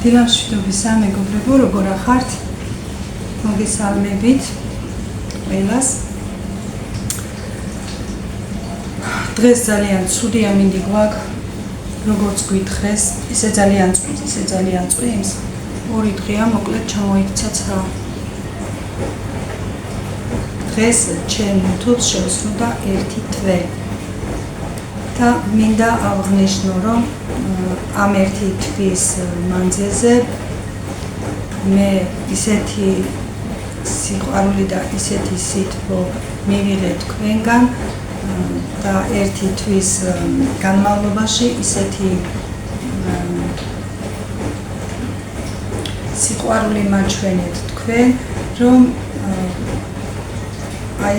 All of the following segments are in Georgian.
დილამშვიდობისა მეგობრებო, როგორ ახართ? მოგესალმებით ყველას. დღეს ძალიან ცუდი ამინდი გვაქვს, როგორც გვითხრეს, ისე ძალიან წვიმს. ორი დღეა მოკლედ ჩამოიქცა ცა. დღეს ჩემ YouTube-ს შევსმოდა ერთი თვე. და მინდა აღვნიშნო, რომ ამ ერთი თვის მანძილზე მე ისეთი სიყვარული და ისეთი სითბო მივიღე თქვენგან და ერთი თვის განმავლობაში ისეთი სიყვარული მაჩვენეთ თქვენ, რომ აი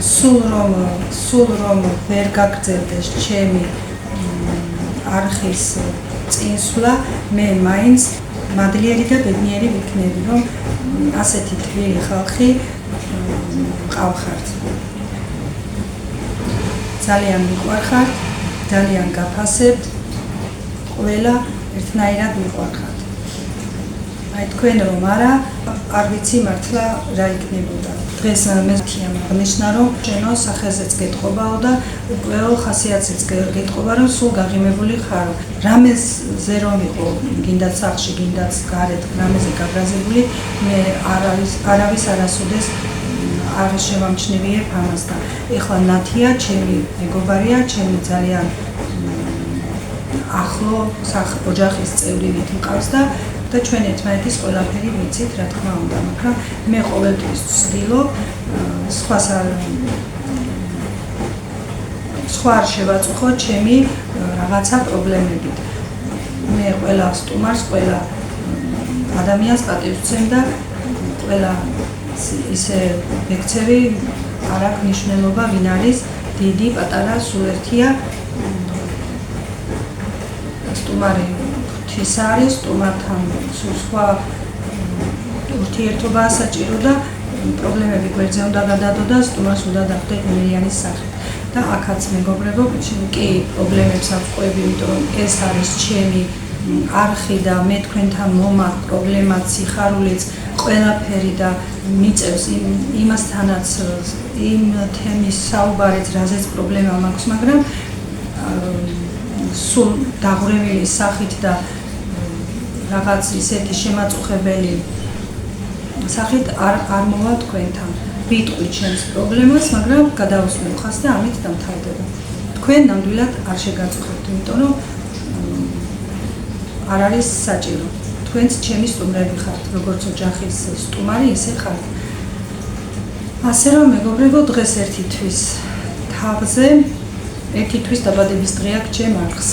სულ რომ ვერ გაგრძელდეს ჩემი არხის წინსვლა, მე მაინც მადლიერი და ბედნიერი ვიქნები, რომ ასეთი თბილი ხალხი მყავხართ. ძალიან მიყვარხართ, ძალიან გაფასებთ, ყველა ერთნაირად მიყვარხართ. აი თქვენ რომ არ ვიცი მართლა რა იქნებოდა. დღეს მე აღნიშნა, რომ შენო სახელზეც გეტყობაო და უკვლეო ხასიათზეც გეტყობა, რომ სულ გაღიმებული ხარო. რამეზე რომ იყო, გინდათ სახლში, გინდათ გარეთ, რამეზე გაბრაზებული, მე არავის არასოდეს არ შევამჩნევიებ ამას და ეხლა ნათია, ჩემი მეგობარია, ჩემი ძალიან ახლო ოჯახის წევრი მყავს და ჩვენ ერთმანეთის ყველაფერი ვიცით, რა თქმა უნდა, მაგრამ მე ყოველთვის ვცდილობ სხვა არ შევაწუხო ჩემი რაღაცა პრობლემებით. მე ყველა სტუმარს, ყველა ადამიანს პატივს ვცემ და ყველა ისე ვექცევი, არ აქვს მნიშვნელობა, ვინ არის დიდი, პატარა, სულ ერთია. სტუმარი ღვთის არის, სტუმართან სულ სხვა ურთიერთობაა საჭირო და პრობლემები გვერდზე უნდა გადადო და სტუმარს უნდა დახვდე გმირიანის სახით. და აქაც მეგობრებო, კი პრობლემებს ავყვები, იმიტომ რომ ეს არის ჩემი არხი და მე თქვენთან მომავალ პრობლემაც, სიხარულიც, ყველაფერი და მიწევს იმასთანაც იმ თემის საუბარიც, რაზეც პრობლემა მაქვს, მაგრამ სულ დაღვრევილი სახით და რაღაც ისეთი შემაწუხებელი სახით არ მოვა თქვენთან. ვიტყვი ჩემს პრობლემას, მაგრამ გადავუსმენ ხას და ამით დამთავრდება. თქვენ ნამდვილად არ შეგაწუხებთ, იმიტომ რომ არ არის საჭირო. თქვენც ჩემი სტუმრები ხართ, როგორც ოჯახის სტუმარი, ისე ხართ. ასე რომ მეგობრებო, დღეს ერთი თვის თავზე, ერთი თვის დაბადების დღე აქვს ჩემ არხს.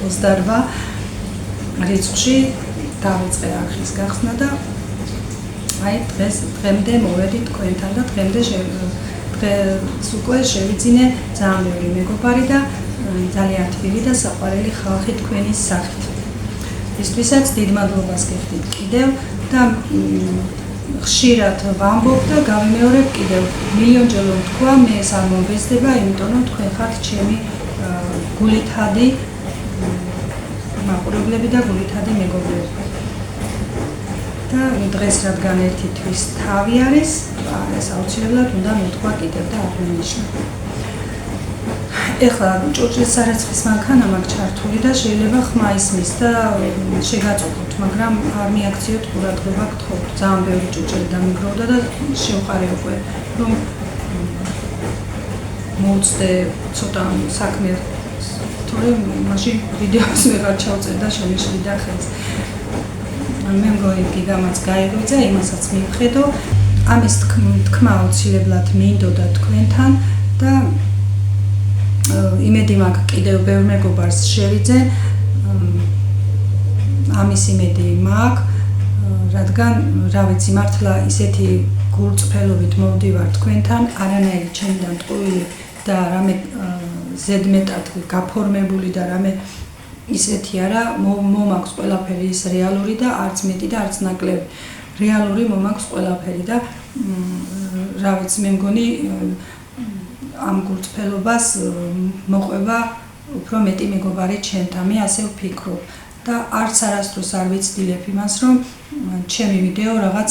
28 რიცხვში დავიწყე არხის გახსნა და აი დღემდე მოვედი თქვენთან და დღეს უკვე შევიძინე ძალიან ბევრი მეგობარი და ძალიან თბილი და საყვარელი ხალხი თქვენის სახით. ისთვისაც დიდ მადლობას გიხდით კიდევ და ხშირად ვამბობ და გავიმეორებ კიდევ მილიონჯერ რომ თქვა, მე ეს არ მომბეზდება, იმიტომ რომ თქვენ ხართ ჩემი გულითადი მაყურებლები და გულითადი მეგობრები. და დღეს რადგან ერთი თვის თავი არის, ეს აუცილებლად უნდა მეთქვა კიდევ და აღნიშნა. ეხლა ჭურჭლის სარეცხის მანქანა მაქვს ჩართული და შეიძლება ხმა ისმის და შეგაწუხოთ, მაგრამ არ მიაქციოთ ყურადღება, გთხოვთ. ძალიან ბევრი ჭურჭელი დამიგროვდა და შევყარე უკვე, რომ მოუწდე ცოტა საქმე, თორემ მაშინ ვიდეოს ვეღარ ჩავწერ და შემეშლიდა ხელს. მე მგონი გიგამაც გაიღვიძა, იმასაც მივხედო. ამის თქმა აუცილებლად მინდოდა თქვენთან და იმედი მაქვს კიდევ ბევრ მეგობარს შევიძენ. ამის იმედი მაქვს, რადგან რა ვიცი, მართლა ისეთი გულწრფელობით მოვდივარ თქვენთან, არანაირი ჩემიდან ტყუილი და რამე ზედმეტად გაფორმებული და რამე ისეთი არა, მომაქვს ყველაფერი ის რეალური და არც მეტი და არც ნაკლები. რეალური მომაქვს ყველაფერი და რა ვიცი, მე მგონი ამ გულწრფელობას მოყვება უფრო მეტი მეგობარი ჩემთან, მე ასე ვფიქრობ და არც არასდროს არ ვიცდილებ იმას, რომ ჩემი ვიდეო რაღაც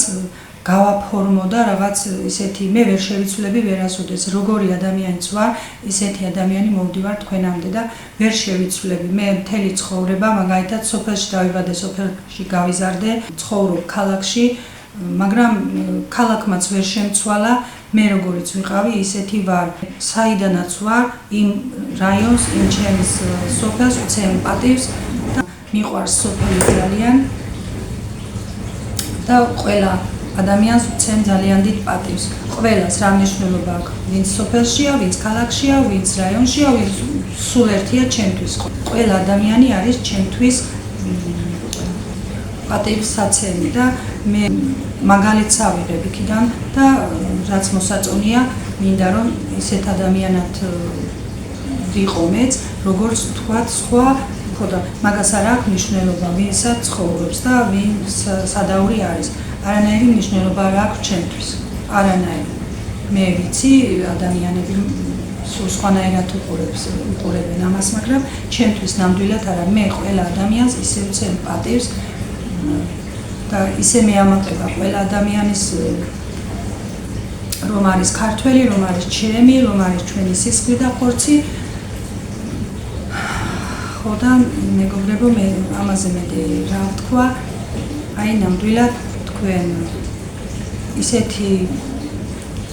გავაფორმო და რაღაც ისეთი მე ვერ შევიცვლები ვერასოდეს როგორი ადამიანიც ვარ, ისეთი ადამიანი მოვდივარ თქვენამდე და ვერ შევიცვლები. მე მთელი ცხოვრება მაგალითად სოფელში დავიბადე, სოფელში გავიზარდე, ცხოვრობ ქალაქში, მაგრამ ქალაქმაც ვერ შემცვალა, მე როგორიც ვიყავი, ისეთი ვარ. საიდანაც ვარ, იმ რაიონს, იმ ჩემს სოფელს ვცემ პატივს და მიყვარს სოფელი ძალიან და ყველა ადამიანს ვცემ ძალიან დიდ პატივს. ყველას რა მნიშვნელობა აქვს, ვინც სოფელშია, ვინც ქალაქშია, ვინც რაიონშია, ვინც სულ ერთია ჩემთვის. ყველა ადამიანი არის ჩემთვის პატივსაცემი და მე მაგალითს ავიღებ იქიდან და რაც მოსაწონია, მინდა რომ ისეთ ადამიანად ვიყო მეც, როგორც თქვათ სხვა ხო და მაგას არ აქვს მნიშვნელობა, ვინსაც ცხოვრობს და ვინ სადაური არის. არანაირი მნიშვნელობა არ აქვს ჩემთვის. არანაირი. მე ვიცი, ადამიანები სულ სხვანაირად უყურებენ ამას, მაგრამ ჩემთვის ნამდვილად არა. მე ყველა ადამიანს ისე ვცემ პატივს და ისე მეამაყება ყველა ადამიანის რომ არის ქართველი, რომ არის ჩემი, რომ არის ჩვენი სისხლი და ხორცი. ხო და მეგობრებო, მე ამაზე მეტი რა ვთქვა, აი ნამდვილად თქვენ ისეთი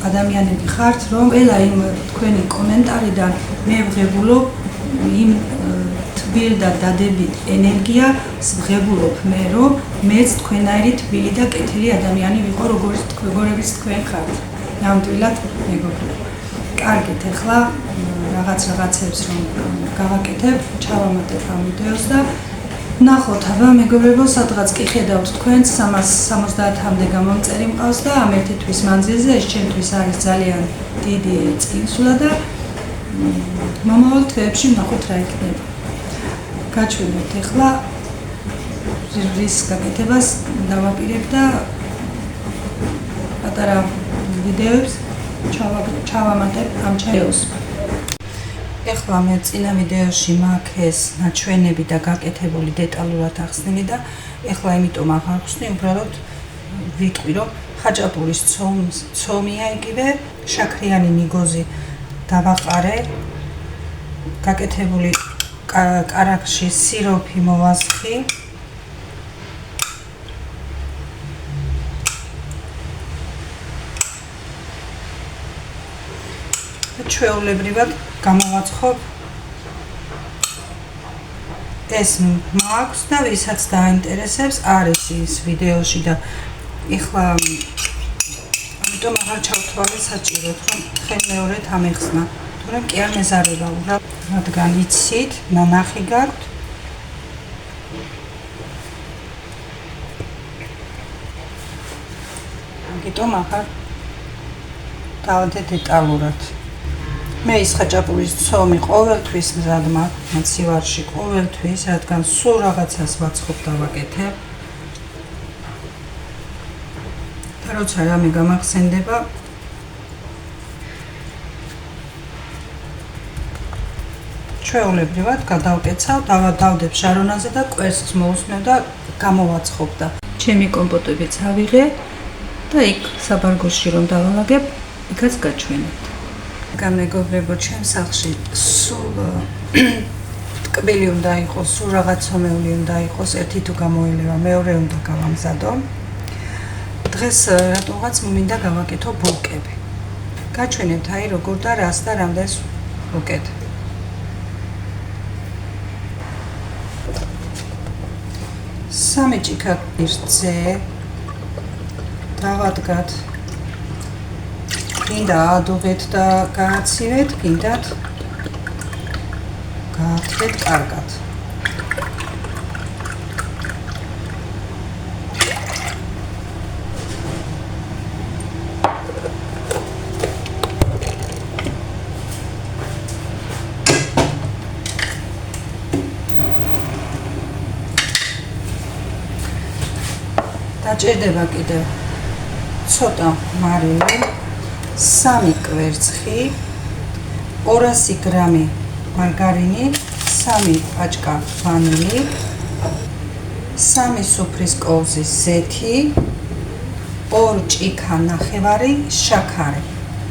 ადამიანები ხართ, რომ ყველა იმ თქვენი კომენტარიდან მე ვღებულობ იმ თბილ და დადებით ენერგიას ვღებულობ მე, რომ მეც თქვენაირი თბილი და კეთილი ადამიანი ვიყო, როგორიც თქვენ ხართ. ნამდვილად მეგობრებო. კარგით, ახლა რაღაცებს რომ გავაკეთებ, ჩავამატებ ამ ვიდეოს და ნახოთ, აბა მეგობრებო, სადღაც კი ხედავთ თქვენს 370-მდე გამომწერი მყავს და ამ ერთი თვის მანძილზე ეს ჩემთვის არის ძალიან დიდი წინსვლა და მომავალ თვეებში ნახოთ რა იქნება. გაჩვენებთ ახლა რის გაკეთებას დავაპირებ და პატარა ვიდეოებს ჩავამატებ ამ ჩანელს. ეხლა მე წინა ვიდეოში მაქვს ეს ნაჩვენები და გაკეთებული დეტალურად ახსნილი და ეხლა იმიტომ აღარ ხსნი, უბრალოდ ვიტყვი, რომ ხაჭაპურის ცომია იგივე, შაქრიანი ნიგოზი დავაყარე, გაკეთებული კარაქში სიროფი მოვასხი, ჩვეულებრივად გამოვაცხობ ეს მაქვს და ვისაც დაინტერესებს არის ის ვიდეოში და ეხლა ამიტომ აღარ ჩავთვალე საჭიროდ რომ ხელმეორედ ამეხსნა, თორემ კი არ მეზარება უბრალოდ რადგან იცით, ნანახი გაქვთ. ამიტომ აღარ დავდე დეტალურად. მე ის ხაჭაპურის ცომი ყოველთვის მზად მაქვს მაცივარში, ყოველთვის, რადგან სულ რაღაცას ვაცხობ და ვაკეთებ. და როცა რამე გამახსენდება, ჩვეულებრივად გადავკეცავ, დავდებ შარონაზე და კვერცხს მოусმევ და გამოვაცხობ და ჩემი კომპოტებიც ავიღე და იქ საბარგოში რომ დავალაგებ, იქაც გაჩვენებთ. გამეგობრებო, ჩემს სახლში სულ ტკბილი უნდა იყოს, სულ რაღაც ცომეული უნდა იყოს, ერთი თუ გამოილევა, მეორე უნდა გავამზადო. დღეს რატომღაც მინდა გავაკეთო ბულკები. გაჩვენებთ აი როგორ და რას და რამდენს ვუკეთებ. სამი ჭიქა ღირსზე დავადგათ. გინდა ადუღეთ და გააცივეთ, გინდათ გაათრეთ კარგად. დაჭირდება კიდევ ცოტა მარილი, 3 კვერცხი, 200 გრამი მარგარინი, 3 პაჭკა ვანილი, 3 სუფრის კოვზის ზეთი, 2 ჭიქა ნახევარი შაქარი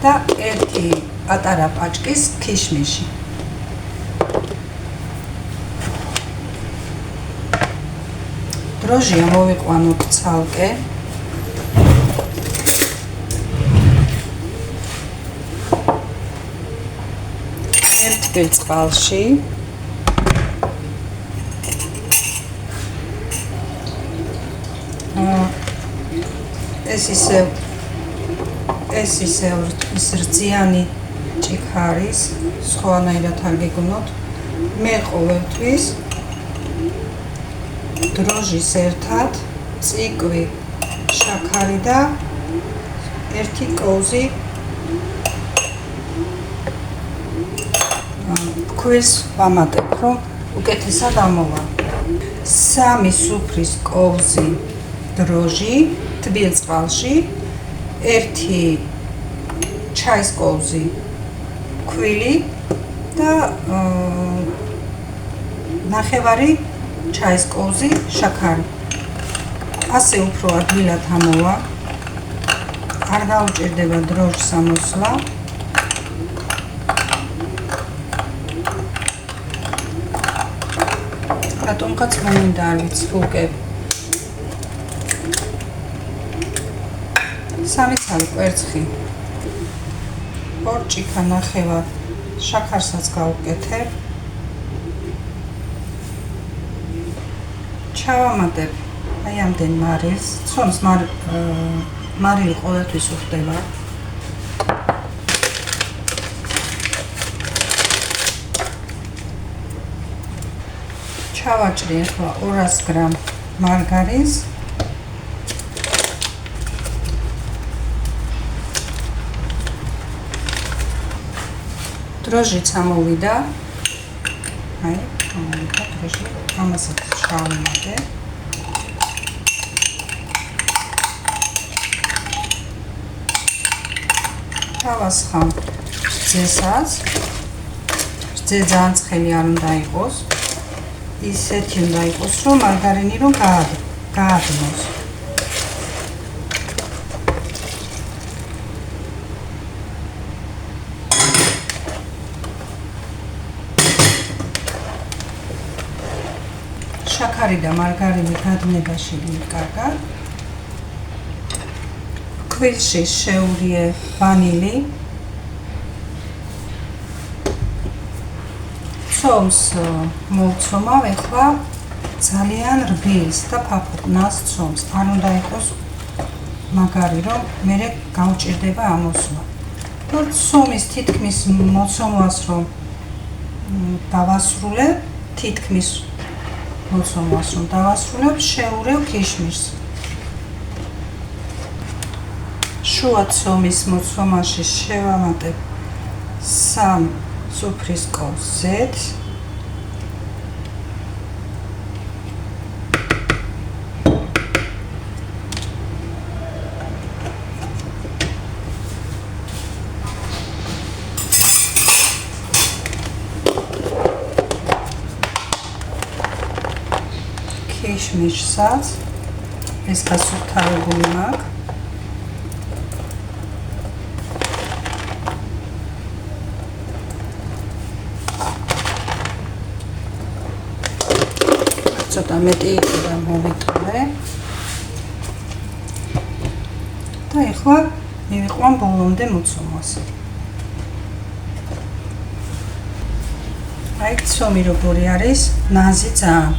და 1 პატარა პაჭკის ქიშმიში. დროჟი მოვიყვანოთ ცალკე. ერთბილ წყალში ეს ისევ ის რძიანი ჭიქა არის, სხვანაირად არ გეგონოთ. მე ყოველთვის დროჟის ერთად, ციკვი, შაქარი და 1 კოვზი ქვირს ვამატებ, რომ უკეთესად ამოვა. 3 სუფრის კოვზი დროჟი თბილ წყალში, 1 ჩაის კოვზი ქვილი და ნახევარი ჩაის კოვზი შაქარი. ასე უფრო ადვილად ამოვა. არ გაუჭირდება დროჟს ამოსვლა. რატომღაც მომინდა არ ვიცი ვუკებ. 3 ცალი კვერცხი, 2 ჭიქა ნახევარ შაქარსაც გავუკეთებ. ჩავამატებ აი ამდენ მარილს, ცომს მარილი ყოველთვის უხდება. ჩავაჭრი ახლა 200 გრამ მარგარინს. დროჟიც ამოვიდა. აი, ამოვიდა დროჟი. ამასაც ჩავამატე. ჩავასხამ რძესაც. რძე ძალიან ცხელი არ უნდა იყოს. ისეთი უნდა იყოს, რომ მარგარინი რომ გაადნოს. შაქარი და მარგარინი გადნებაში კარგად. ქვილში შეურიე ვანილი. ცომს მოვცომავ ახლა ძალიან რბილს და ფაფუკნას ცომს. არ უნდა იყოს მაგარი, რომ მერე გაუჭირდება ამოსვლა. თუ ცომის თითქმის მოცომვას რომ დავასრულებ, თითქმის მოცომვას რომ დავასრულებ, შეურევ ქიშმიშს. შუა ცომის მოცომაში შევამატებ 3 სუფრის კოვს ზეთს. ქიშმიშსაც ეს გასუფთავებული მაქვს. ცოტა მეტი იქნება მოვიტოვე და ახლა მივიყვან ბოლომდე მოცომას. აი ცომი როგორი არის, ნაზი ძალიან.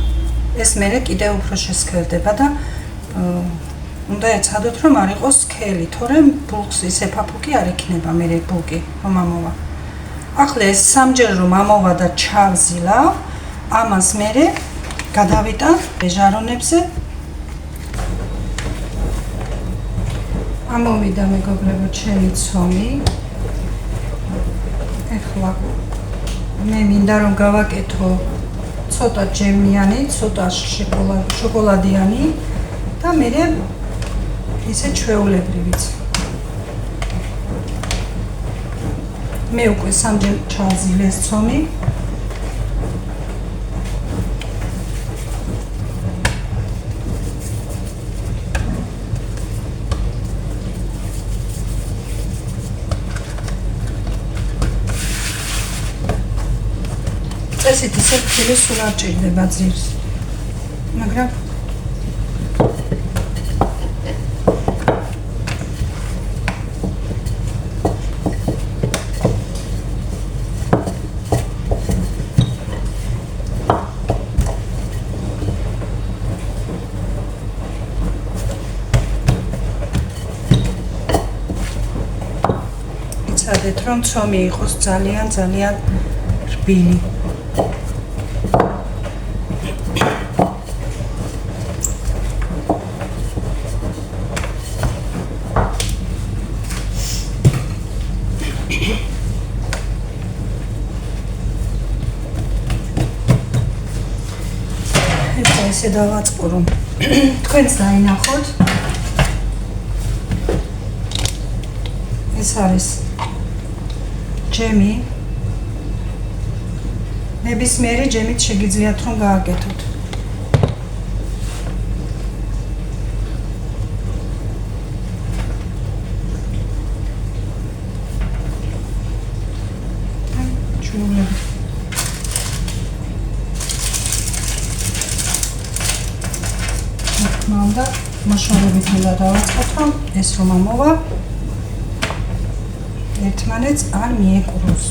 ეს მერე კიდევ უფრო შესქერდება და უნდა ეცადოთ რომ არ იყოს სქელი, თორემ ბულკს ისე ფაფუკი არ იქნება მერე ბულკი რომ ამოვა. ახლა ეს სამჯერ რომ ამოვა და ჩავზილავ, ამას მერე გადავიტან ჟარონებზე. ამოვიდა მეგობრებო ჩემი ცომი. ახლა მე მინდა რომ გავაკეთო ცოტა ჯემიანი, ცოტა შოკოლადიანი და მერე ისე ჩვეულებრივიც. მე უკვე სამჯერ ჩავზილეს ცომი. წესით ისე ფილი სულ არ ჭირდება ძირს. მაგრამ იცადეთ რომ ცომი იყოს ძალიან რბილი. ესე დავაწყურო. თქვენც დაინახოთ. ეს არის ჯემი. ნებისმიერი ჯემით შეგიძლიათ რომ გააკეთოთ. ჩუვლები. მანდა მოშორებით უნდა დავაწყოთ რომ ეს რომ ამოვა ერთმანეთს არ მიეკუროს.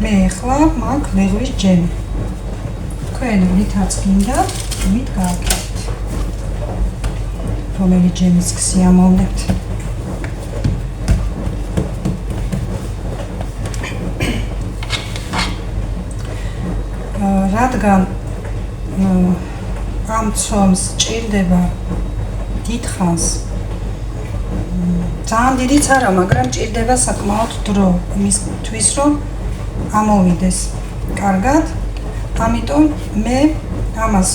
მე ახლა მაგ ლეღვის ჯემი. თქვენ ვითაც გინდა, მით გააკეთეთ. რომელი ჯემის გსიამოვნებთ. რადგან ამ ცომს ჭირდება დიდხანს, ძალიან დიდიც არა, მაგრამ ჭირდება საკმაოდ დრო იმისთვის, რომ ამოვიდეს კარგად. ამიტომ მე ამას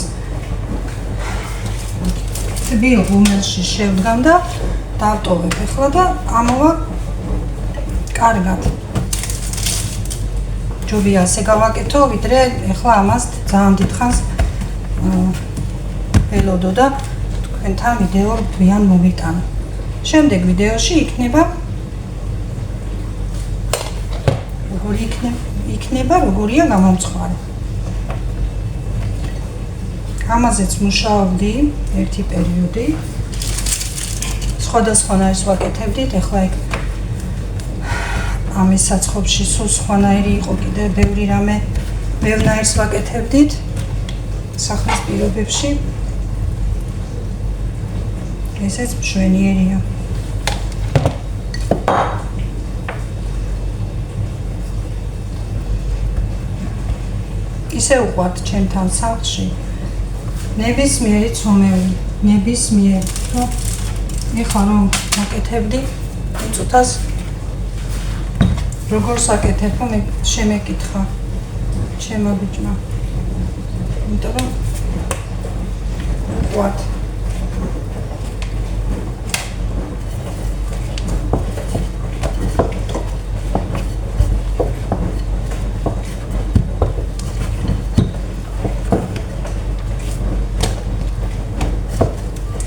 თბილ ღუმელში შევდგამ და დავტოვებ ახლა და ამოვა კარგად. ჯობია ასე გავაკეთო, ვიდრე ახლა ამას ძალიან დიდხანს ველოდო და თქვენთან ვიდეო რთვიან მოვიტანო. შემდეგ ვიდეოში იქნება როგორია გამომწვარი. ამაზეც მუშაობდი ერთი პერიოდი. სხვადასხვანაირს ვაკეთებდით, ახლა იქ ამის საწყობში სულ სხვანაირი იყო კიდე ბევრი რამე, ბევრნაირს ვაკეთებდით სახლის პირობებში. ესეც მშვენიერია. ისე უყვართ ჩემთან სახლში ნებისმიერი ცომეული, ნებისმიერი, რომ ეხლა რომ ვაკეთებდი წუთას როგორ საკეთებ, რომ შემეკითხა ჩემო ბიჭმა. იმიტომ რომ უყვართ.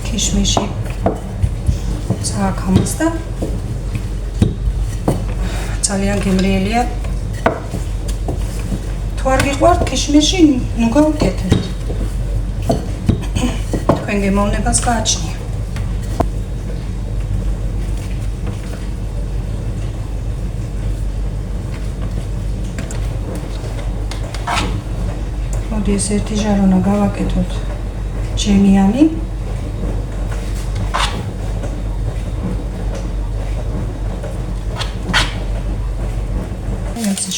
ქიშმიში წააქამას და ძალიან გემრიელია. თუ არ გიყვართ ქიშმიში, ნუ გავუკეთებთ. თქვენ გემოვნებას გააჩნია. მოდი ეს ერთი ჟარონა გავაკეთოთ ჯემიანი.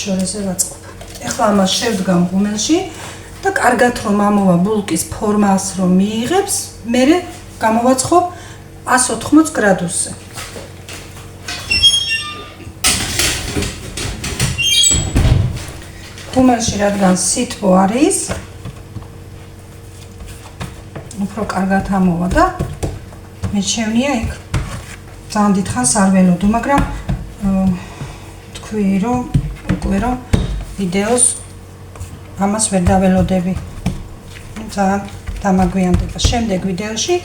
შორეზე ვაწყობ. ეხლა ამას შევდგამ ღუმელში და კარგად რომ ამოვა ბულკის ფორმას რომ მიიღებს, მერე გამოვაცხობ 180 გრადუსზე. ღუმელში რადგან სითბო არის, უფრო კარგად ამოვა და მე შევნია იქ ძალიან დიდხანს არ ველოდო, მაგრამ თქვი რომ უკვე რომ ვიდეოს ამას ვერ დაველოდები. ძალიან დამაგვიანდება. შემდეგ ვიდეოში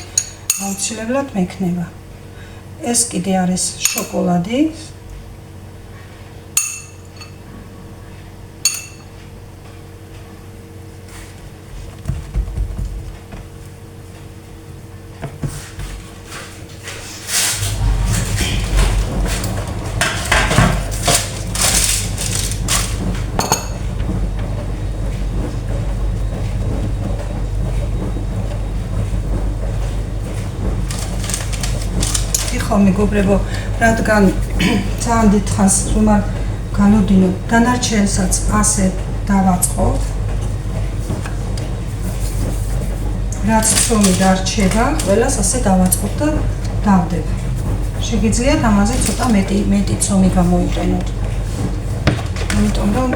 აუცილებლად მექნება. ეს კიდე არის შოკოლადი. ხო მეგობრებო, რადგან ძალიან დიდ ხანს რომ არ განვდინო, დანარჩენსაც ასე დავაწყობ. რაც ცომი დარჩება, ყველას ასე დავაწყობ და დავდებ. შეგიძლიათ ამაზე ცოტა მეტი ცომი გამოიყენოთ. იმიტომ რომ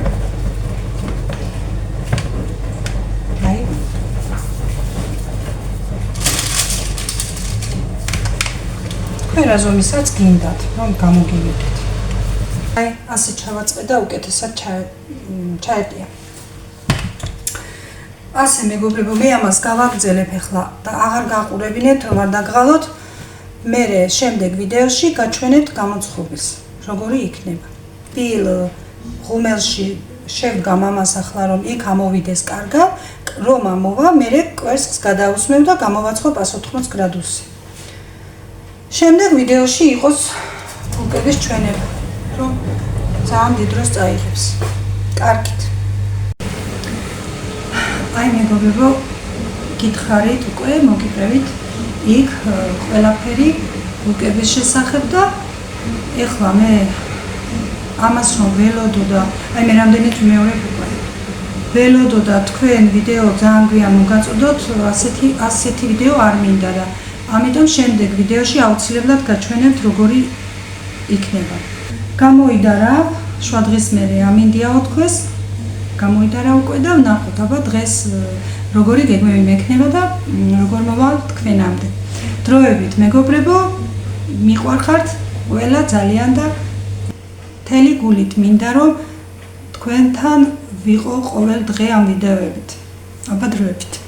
რა ზომისაც გინდათ, რომ გამოგივიდეთ. ასე ჩავაწყე და უკეთესად ჩაეტია. ასე მეგობრებო, მე ამას გავაგრძელებ ახლა და აღარ გაყურებინეთ, რომ არ დაგღალოთ. მე შემდეგ ვიდეოში გაჩვენებთ გამოცხობის, როგორი იქნება. ფილ ღუმელში შევდგამ ამას ახლა, რომ იქ ამოვიდეს კარგად, რომ ამოვა, მე კვერცხს გადაусმევ და გამოვაცხობ 180 გრადუსი. შემდეგ ვიდეოში იყოს ბუკების ჩვენება, რომ ძალიან დიდ დროს წაიღებს. კარგით. აი მეგობრებო, გითხარით უკვე, მოგიყევით იქ ყველაფერი ბუკების შესახებ და ეხლა მე ამას რომ ველოდო და აი მე რამდენიც ვიმეორებ უკვე. ველოდო და თქვენ ვიდეო ძალიან გვიან მოგაწოდოთ, ასეთი ვიდეო არ მინდა და ამიტომ შემდეგ ვიდეოში აუცილებლად გაჩვენებთ როგორი იქნება. გამოიდარა შვადღის მერე ამინდიაო თქვენს. გამოიდარა უკვე და ვნახოთ აბა დღეს როგორი გეგმები მექნება და როგორ მოვალ თქვენამდე. დროებით მეგობრებო, მიყვარხართ ყველა ძალიან და მთელი გულით მინდა რომ თქვენთან ვიყო ყოველ დღე ამ ვიდეოებით. აბა დროებით.